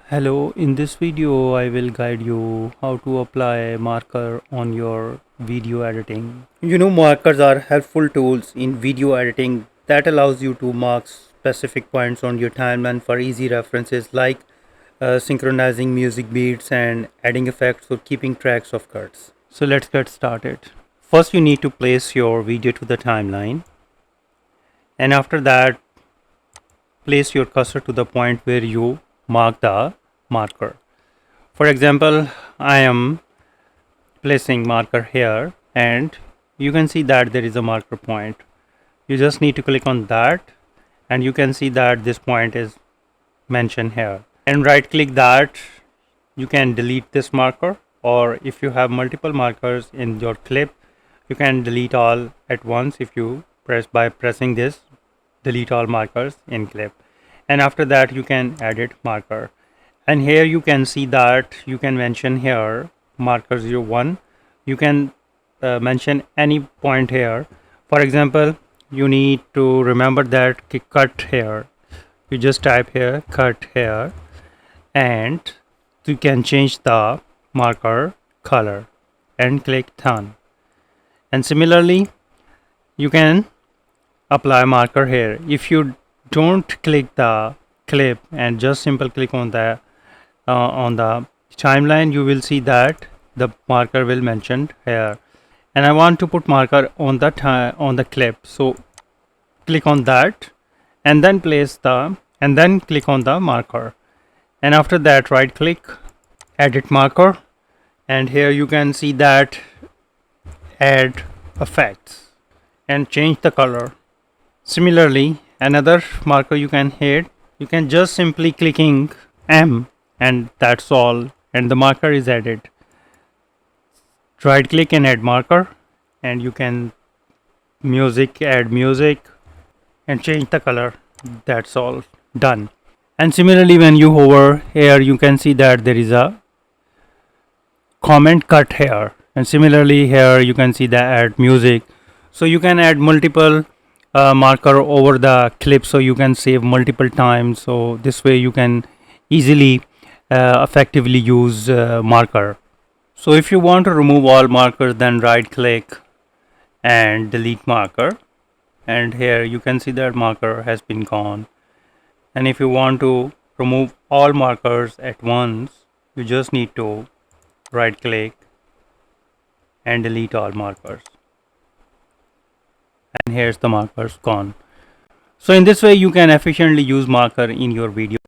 Hello, in this video I will guide you how to apply marker on your video editing. Markers are helpful tools in video editing that allows you to mark specific points on your timeline for easy references like synchronizing music beats and adding effects or keeping tracks of cuts. So let's get started. First you need to place your video to the timeline, and after that place your cursor to the point where you mark the marker. For example, I am placing marker here and you can see that there is a marker point. You just need to click on that and you can see that this point is mentioned here, and right click that. You can delete this marker, or if you have multiple markers in your clip you can delete all at once if you pressing this delete all markers in clip, and after that you can edit marker. And here you can see that you can mention here marker 01. You can mention any point here. For example, you need to remember that cut here. You just type here cut here and you can change the marker color and click done. And similarly you can apply marker here. If you don't click the clip and just simple click on the timeline, you will see that the marker will mentioned here, and I want to put marker on the clip, so click on that and then click on the marker, and after that right click edit marker, and here you can see that add effects and change the color. Similarly, another marker you can hit, you can just simply clicking M and that's all, and the marker is added. Right click and add marker, and you can add music and change the color. That's all done. And similarly when you hover here you can see that there is a comment cut here, and similarly here you can see the add music. So you can add multiple marker over the clip, so you can save multiple times, so this way you can easily effectively use marker. So if you want to remove all markers, then right click and delete marker, and here you can see that marker has been gone. And if you want to remove all markers at once, you just need to right click and delete all markers, and here's the markers gone. So in this way you can efficiently use marker in your video.